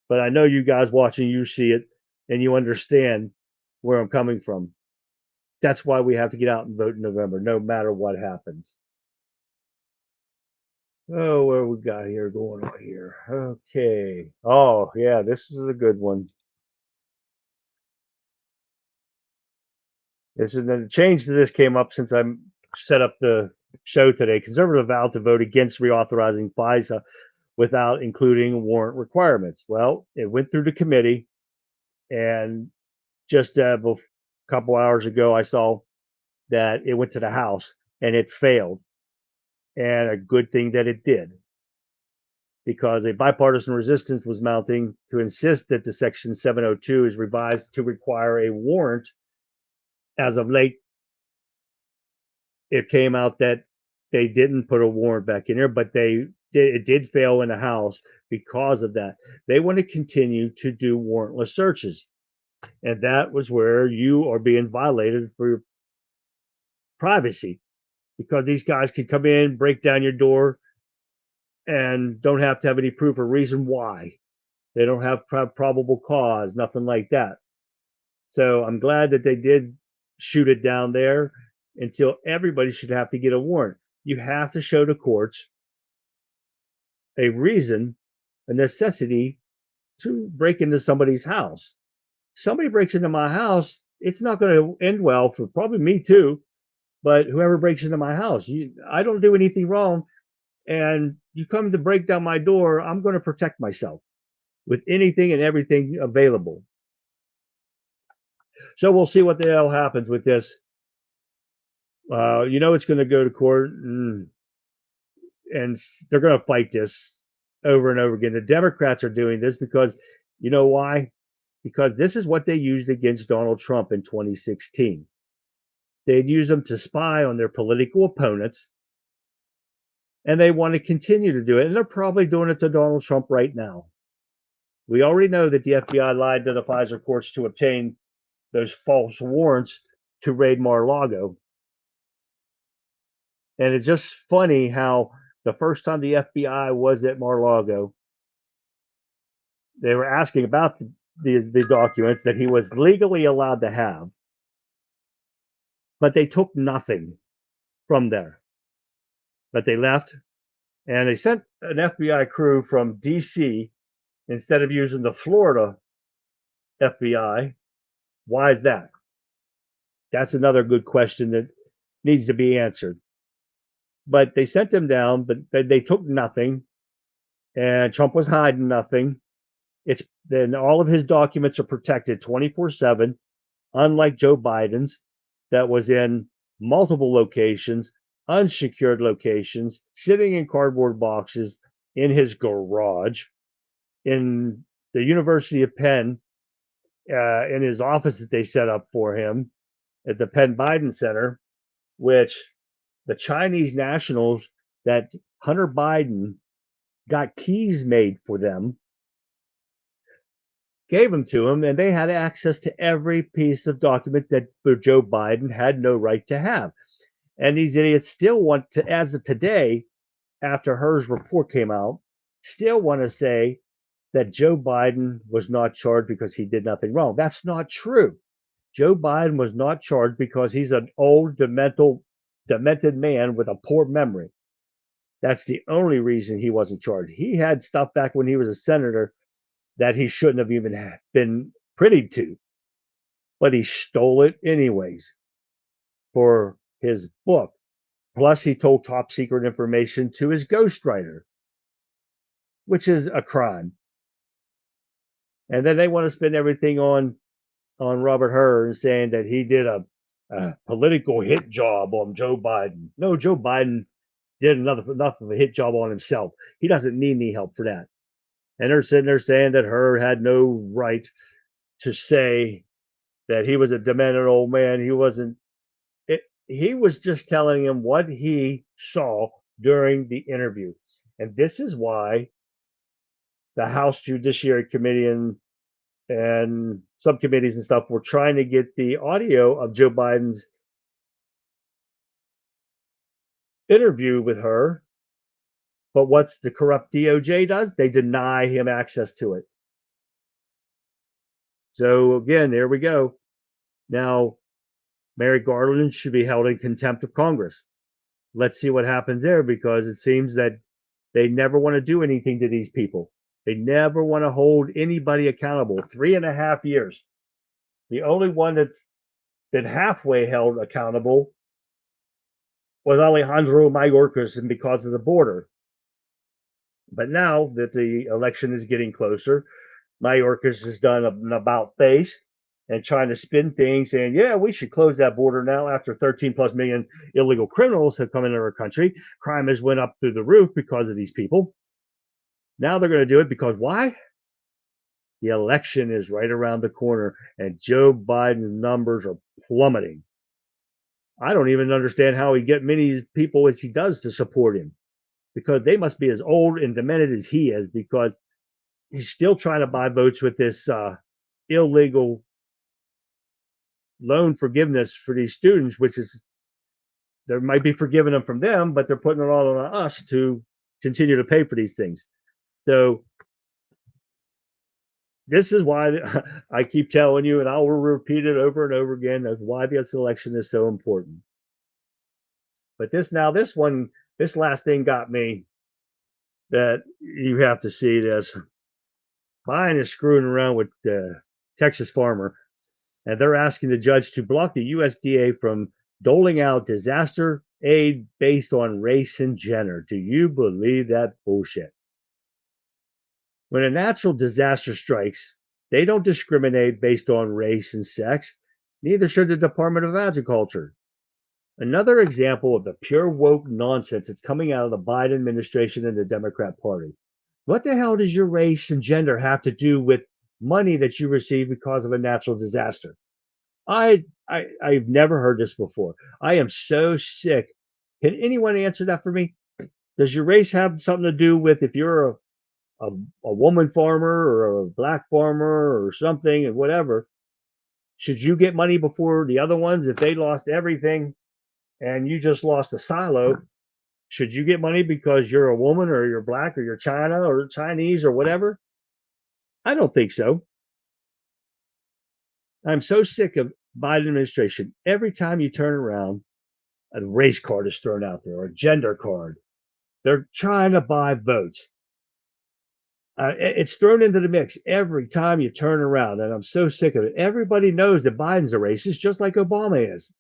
[SPEAKER 2] But I know you guys watching, you see it and you understand where I'm coming from. That's why we have to get out and vote in November, no matter what happens. Oh, what we got here going on here? Okay. Oh, yeah, this is a good one. This is the change to this came up since I set up the show today. Conservatives vowed to vote against reauthorizing FISA without including warrant requirements. Well, it went through the committee, and just a couple hours ago, I saw that it went to the House and it failed. And a good thing that it did, because a bipartisan resistance was mounting to insist that the Section 702 is revised to require a warrant. As of late, it came out that they didn't put a warrant back in there, but it did fail in the House because of that. They want to continue to do warrantless searches. And that was where you are being violated for your privacy, because these guys can come in, break down your door, and don't have to have any proof or reason why. They don't have probable cause, nothing like that. So I'm glad that they did shoot it down there. Until everybody should have to get a warrant. You have to show the courts a reason, a necessity to break into somebody's house. Somebody breaks into my house, it's not going to end well for probably me too, but whoever breaks into my house, I don't do anything wrong, and you come to break down my door, I'm going to protect myself with anything and everything available. So we'll see what the hell happens with this. It's going to go to court, and they're going to fight this over and over again. The Democrats are doing this because, you know why? Because this is what they used against Donald Trump in 2016. They'd use them to spy on their political opponents, and they want to continue to do it. And they're probably doing it to Donald Trump right now. We already know that the FBI lied to the FISA courts to obtain those false warrants to raid Mar-a-Lago. And it's just funny how the first time the FBI was at Mar-a-Lago, they were asking about the documents that he was legally allowed to have, but they took nothing from there. But they left, and they sent an FBI crew from D.C. instead of using the Florida FBI. Why is that? That's another good question that needs to be answered. But they sent them down, but they took nothing, and Trump was hiding nothing. Then all of his documents are protected 24/7, unlike Joe Biden's that was in multiple locations, unsecured locations, sitting in cardboard boxes in his garage, in the University of Penn, in his office that they set up for him at the Penn Biden Center, which the Chinese nationals that Hunter Biden got keys made for them, gave them to him, and they had access to every piece of document that Joe Biden had no right to have. And these idiots still want to, as of today, after Her's report came out, still want to say that Joe Biden was not charged because he did nothing wrong. That's not true. Joe Biden was not charged because he's an old, demented man with a poor memory. That's the only reason he wasn't charged. He had stuff back when he was a senator that he shouldn't have even been privy to, but he stole it anyways for his book. Plus, he told top secret information to his ghostwriter, which is a crime. And then they want to spend everything on Robert Hur and saying that he did a political hit job on Joe Biden. No, Joe Biden did enough of a hit job on himself. He doesn't need any help for that. And they're sitting there saying that Hur had no right to say that he was a demented old man. He wasn't. He was just telling him what he saw during the interview. And this is why the House Judiciary Committee and subcommittees and stuff were trying to get the audio of Joe Biden's interview with her. But what's the corrupt DOJ does? They deny him access to it. So again, there we go. Now, Mary Garland should be held in contempt of Congress. Let's see what happens there, because it seems that they never want to do anything to these people. They never want to hold anybody accountable. 3.5 years. The only one that's been halfway held accountable was Alejandro Mayorkas and because of the border. But now that the election is getting closer, Mayorkas has done an about face and trying to spin things saying, yeah, we should close that border now after 13 plus million illegal criminals have come into our country. Crime has went up through the roof because of these people. Now they're going to do it because why? The election is right around the corner and Joe Biden's numbers are plummeting. I don't even understand how he get many people as he does to support him, because they must be as old and demented as he is, because he's still trying to buy votes with this illegal loan forgiveness for these students, which is, there might be forgiving them from them, but they're putting it all on us to continue to pay for these things. So this is why I keep telling you, and I will repeat it over and over again, that's why this election is so important. But this last thing got me, that you have to see this. Biden is screwing around with the Texas farmer, and they're asking the judge to block the USDA from doling out disaster aid based on race and gender. Do you believe that bullshit? When a natural disaster strikes, they don't discriminate based on race and sex. Neither should the Department of Agriculture. Another example of the pure woke nonsense that's coming out of the Biden administration and the Democrat Party. What the hell does your race and gender have to do with money that you receive because of a natural disaster? I've never heard this before. I am so sick. Can anyone answer that for me? Does your race have something to do with if you're a woman farmer or a black farmer or something and whatever? Should you get money before the other ones if they lost everything and you just lost a silo? Should you get money because you're a woman or you're black or you're China or Chinese or whatever? I don't think so. I'm so sick of Biden administration. Every time you turn around, a race card is thrown out there or a gender card. They're trying to buy votes. It's thrown into the mix every time you turn around, and I'm so sick of it. Everybody knows that Biden's a racist, just like Obama is.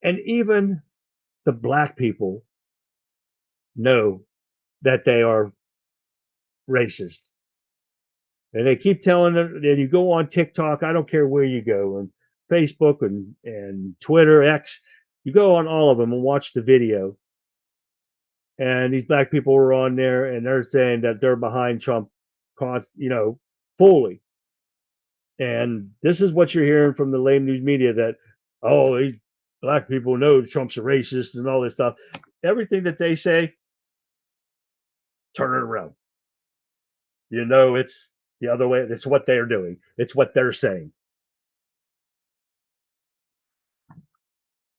[SPEAKER 2] And even the black people know that they are racist. And they keep telling them, and you go on TikTok, I don't care where you go, and Facebook and Twitter, X, you go on all of them and watch the video. And these black people are on there and they're saying that they're behind Trump, fully. And this is what you're hearing from the lame news media, that, oh, these black people know Trump's a racist and all this stuff. Everything that they say, turn it around. It's the other way. It's what they're doing. It's what they're saying.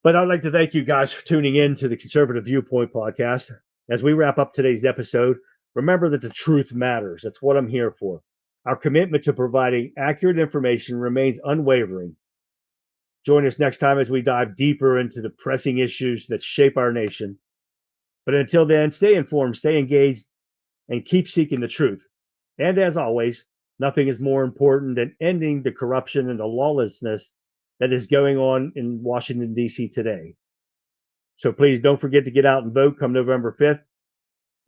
[SPEAKER 2] But I'd like to thank you guys for tuning in to the Conservative Viewpoint podcast. As we wrap up today's episode, remember that the truth matters. That's what I'm here for. Our commitment to providing accurate information remains unwavering. Join us next time as we dive deeper into the pressing issues that shape our nation. But until then, stay informed, stay engaged, and keep seeking the truth. And as always, nothing is more important than ending the corruption and the lawlessness that is going on in Washington, D.C. today. So please don't forget to get out and vote come November 5th.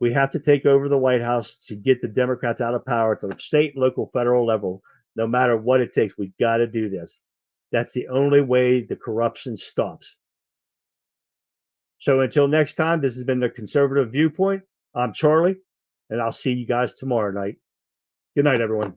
[SPEAKER 2] We have to take over the White House to get the Democrats out of power at the state, local, federal level. No matter what it takes, we've got to do this. That's the only way the corruption stops. So until next time, this has been the Conservative Viewpoint. I'm Charlie, and I'll see you guys tomorrow night. Good night, everyone.